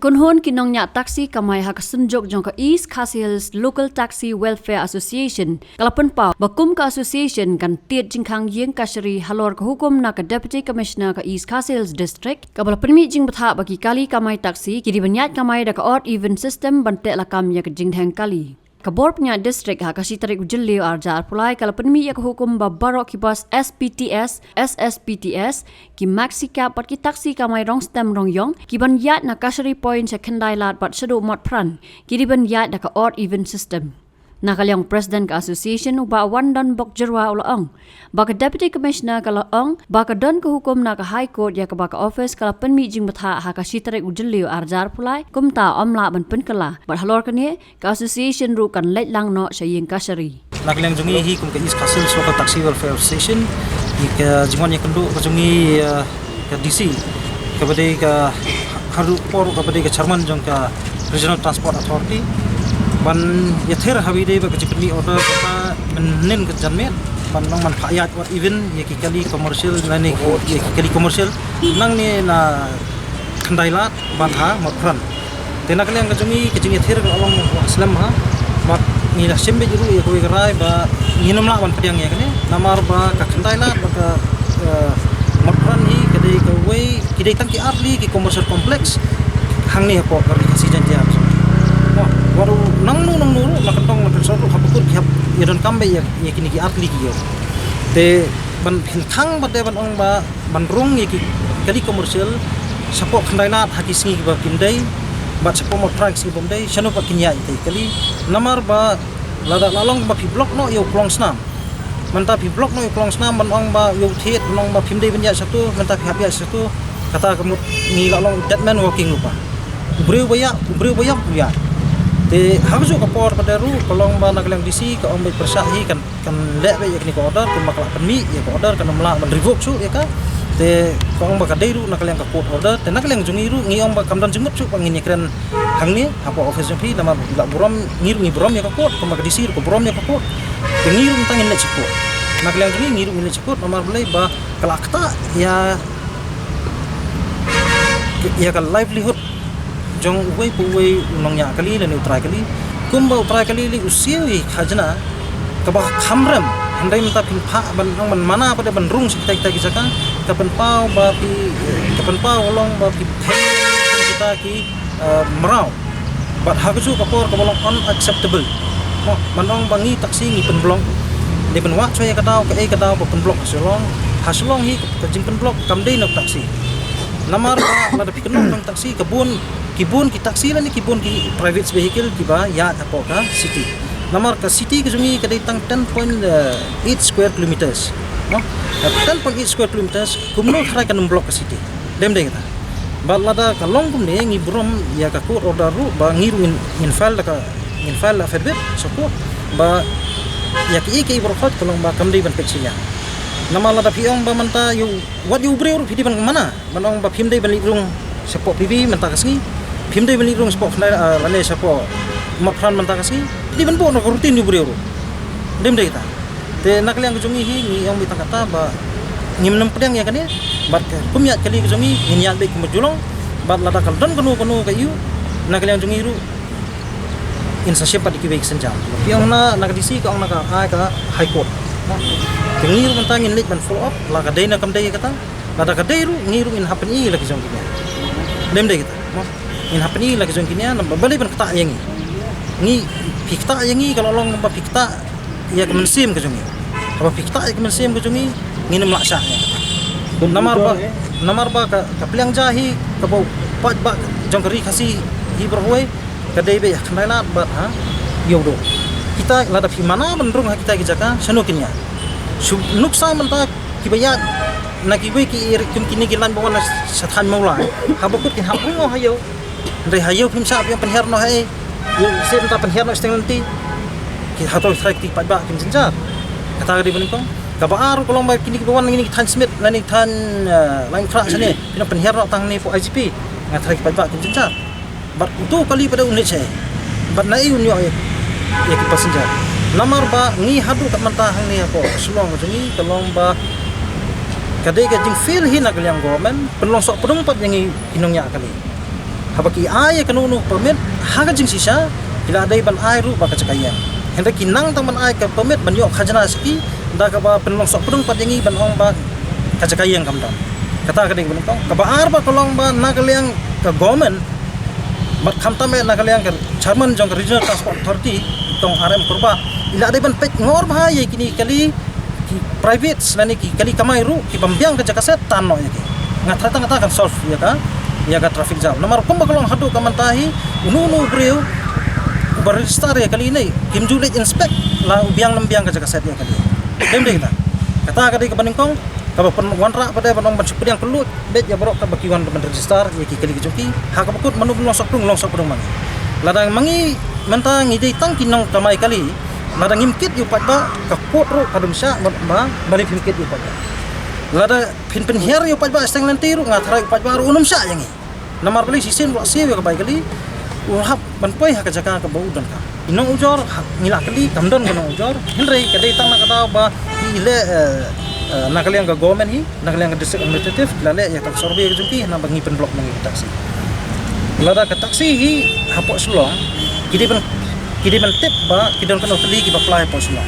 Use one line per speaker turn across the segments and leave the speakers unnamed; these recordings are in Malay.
Kunhon kinongnya taksi kamay hakasunjok jong ka East Khasi Hills Local Taxi Welfare Association. Kalapan pa, bakum ka association kan tiet jingkang yeng kasari halor ka hukum na ka Deputy Commissioner ka East Khasi Hills District. Kabala permi jing batha bagi kali kamay taksi, kiri banyat kamay da ka odd even system bantek lakam ya ka jingthang kali. Kabor punya distrik ha kasi tarik ujeli arjar pulai kalau penmi ya hukum babarok kibas SPTS SSPTS ki maxi cap pat ki taksi kamai rong stem rong yong ki ban yat na kasari point sa kendai lat pat sedu mat pran ki ban yat da ka odd even system. Nakalyang President ka Association uba wandan bok jerwa ulaong. Baka Deputy Commissioner ka laong, baka don ka hukum na ka High Court ya ka baka office kala penmi jing batha ha ka sitarik ujeliw arjar pulai kumta omla ban penkala. Bat halor kani ka Association ru kan let lang no sa yeng kasari.
Nakalyang jungi hi kum ka East Khasi Hills Local Taxi Welfare Association ka jingwan ya kendu ka jungi ka DC ka badai ka haru por ka badai ka chairman jong ka Regional Transport Authority ban yathir habide ba kecipni order kata menin ke janmet ban nang man phayat wat even ye ki kali commercial nani ye ki kali commercial nang ni na khandailat ban ha mapran tena kali ang kajungi kecing yathir along aslam ha mat ni la sembe juru ye koi garai ba nginam la ban padiang ye kani namar ba ka khandailat ba ka mapran hi kadai ka wei kidai tang ki arli ki commercial complex hang ni ko kari kasi janjian waru nang nu nakentong nakensoro habukut hab yadon kambe ya kini ki atli ki yo te ban hinthang bade ban ong ba ban rung ki kali komersial sapo khandailat haki singi ba kindai bat sapo mo prank singi bomdai shano pa kinya ite kali namar ba lada lalong ba pi blok no yo klong snam manta pi blok no yo klong snam ban ong ba yo thet nong ba pimdai banya satu manta pi habia satu kata kemut ni lalong dead man walking lupa ubreu baya puya te harus ka por pada ru kolong ba naglang disi ka ombe persahi kan lek be yakni ko order kuma kala penmi ya ko order kan mla ban revoke su ya ka te ko omba ka deiru naglang ka court order te naglang jungi ru ngi omba kamdan jengut su pangin yakren hangni apa office pi nama la buram ngiru ngi buram ya ka court kuma ka disi ko buram ya ka court te ngiru tangin le cikut naglang jungi ngiru ngi le cikut nomor belai ba kala kata ya ka livelihood jong uway puway unongnya kali dan utrai kali kumba utrai kali li usiawi khajna kabah khamram handai minta pimpa ban mana pada ban rung kita kisahkan kapan pau ba pi kapan pau long ba pi kita ki merau bat hagusu kapor kabolong unacceptable mo manong bangi taksi ngi penblong de benwa choy kadau ka kadau ba penblok haslong hi ka jing penblok kamdei nak taksi namar ba ada pikenong tang taksi kibun ki taksi ni kibun ki private vehicle kiba ya apa ka city namar ka city ke jungi kadai tang 10.8 square kilometers no 10.8 square kilometers kumno khara kan blok ka city dem deng ta ba lada ka long kum ne ngi brom ya ka court order ru ba ngiru in file la fedbet support ba ya ki borokot kolong ba kamdei ban peksinya nama lada piong ba manta yu what you breu pidi ban mana manong ba pimdei ban ligrung sepo pibi menta kasni pimdei ban ligrung sepo lane sepo mapran menta kasni di ban bo no rutin yu breu dem dei ta te nakli ang jungi hi ni yang bitang kata ba ngim pedang ya kan ya bat kumyat kali jungi nginyat be kumjulong bat lada kal don kanu ka yu nakli ang jungi ru insa sepa dikiwe senjam piong na nakdisi ka ang naka ka high court kengiru mentangin lik ban follow up la kadai na kamdai kata lada kadai ru ngiru in hapeni lagi jong kinya dem dei kita mo in hapeni lagi jong kinya na balik ban kata yangi ngi pikta yangi kalau long ba pikta ya kemensim ke jongi apa pikta ya kemensim ke jongi nginem laksa ya namar ba ka peliang jahi ka bau pat ba jong kari kasi hi berhoy kadai be khandailat ba ha yodo kita lada pi mana benrung kita kijaka sanukinya nuksa menta kibaya nakiwe ki kum kini gilan bawan sathan maula habukut kin hapung hayo ndai hayo pimsa yang penher no hai yo se menta penher no stenganti ki hato strike ti padba kim jenjar kata di beningkong kabar kolong ba kini bawan ngini transmit lani than lain kra sane pina penher no tang ni po IGP ngatrai padba kim jenjar bat tu kali pada unit saya bat nai unyo ya ki passenger namar ba ngi hadu kat mantahang ni ako sulong jungi kalong ba kadai ka jing feel hi nak yang government penlongsok pedumpat yang inongnya kali habaki ay kanunu permit haga jing sisa kila dai ban ai ru ba kacakayan hendak kinang taman ai ka permit ban yo khajana siki da ka ba penlong sok pedung padengi ban ong ba kacakayan kam dam kata ka ding ban tong ka ba ar ba kolong ba nagaliang ka government mat kham tame nagaliang ka chairman jong regional transport authority tong RM kurba ila dai ban pek ngor ba ye kini kali ki private selani ki kali kamai ru ki pambiang ka jakaset tan no ye ngatra ngata kan solve ya ka traffic jam nomor kumba kolong hadu ka mantahi unu breu berregister ya kali ini kim julit inspect la ubiang lembiang ka jakaset ya kali dem deh kita kata ka di ka baningkong ka pen wanra pada banong ban supir yang kelut bet ya borok ka bakiwan ban register ya ki kali kejoki ha ka bakut manu longsok dung mangi ladang mangi mentang ide tang kinong kamai kali ladang ngimkit yu patba ka potro kadum sya ba bari ngimkit yu patba lada pin her yu patba steng lentiru ngathara yu patba unum sya yangi namar beli sisin blok siu ka bai kali urhap banpoi ha ka jaka ka bau dan ka inong ujor ngila kali kamdon gunong ujor henrei ka dei tang na ka ba ile nakaliang ka government hi nakaliang ka district administrative lale ya tak sorbe ka jungki na bangi pen blok mangi taksi lada ka taksi hi hapo sulong kidi ban tip ba kidon kan otli ki ba apply po sulong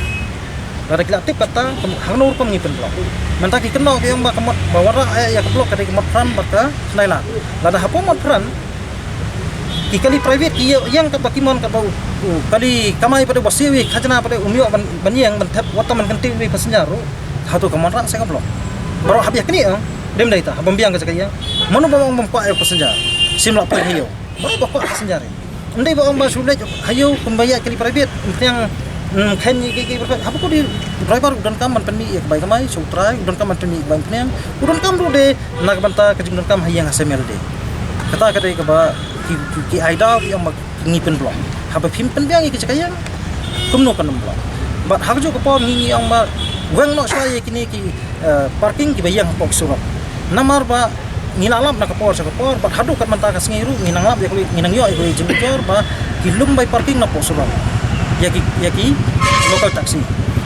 lada kila tip kata hangnur ko mangi pen blok menta ki kenno ki yang ba kamot bawara ya ka blok ka dei kamot fran ba ka naila lada hapo mot fran ki kali private ki yang ka bakimon ka bau kali kamai pada wasiwi khajana pada umyo ban yang ban tap wata man kanti wi pasenjaru hatu ka monra saya ka blok baro habiak ni dem dai ta bombiang ka sakaya manu ba mong pa ay pasenjar simla pa hiyo baro ba pasenjar ndai ba ba sulit hayo kumbaya kali private yang khen ki hapo ko di driver udan kam man penmi bai kamai sutrai udan kam man penmi bai penang udan kam ru de nak banta ka udan kam hayang asemel de kata kadai ka ba ki aida yang ngipen blok haba pimpen biang ki cakayan kumno kan blok bat hagjo ko pon ngi yang ba weng no swaya kini ki parking ki bayang pok surap namar ba ngilalap na kapor sa kapor bat hadu kat manta ka singiru nginanglap ya ko nginang yo ko jengkor ba kilum bay parking na pok surap ya ki local taxi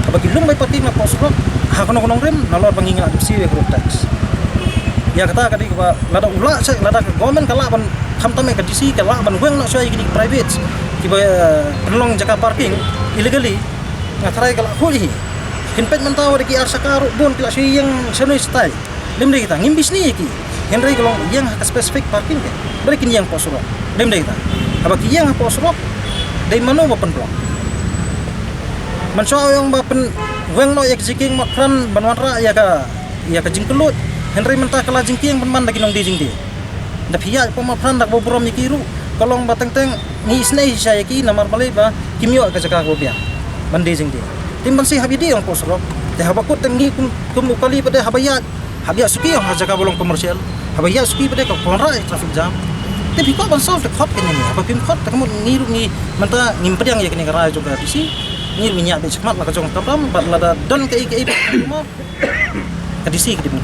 haba kilum bay parking na pok surap ha kono rem nalor bangingla dipsi we group tax ya kata kadi ba lada ula sa lada government kala ban kham tame ka disi kala ban weng na swai ki private ki ba penlong jaka parking illegally ngatrai kala holi hinpet mentaw ki arsakaru bon kila sui yang senoi style lemde kita ngimbis ni ki henry kolong yang ka specific parking ke berikin yang posro lemde kita aba ki yang posro dai mano ba penlong man so yang ba pen weng no yak jiking makran banwanra ya ka jingkelut henry mentah kala jingking ban lagi nong di jingdi da pia po mapran dak boburom yikiru kolong bateng-teng ni snei saya ki namar balai ba kimyo ka jaka ko biang bandi jingdi timban si habidi ang posro te habakut tengi kum kali pada habia suki ang jaka bolong komersial habia suki pada ko konra traffic jam te biko ban solve the khot kene ni apa pim khot kamu ngiru ni menta ngimpediang ya kene kara juga disi ngir minyak be cekmat la ka jong tam bat lada don ke mo kadisi ke di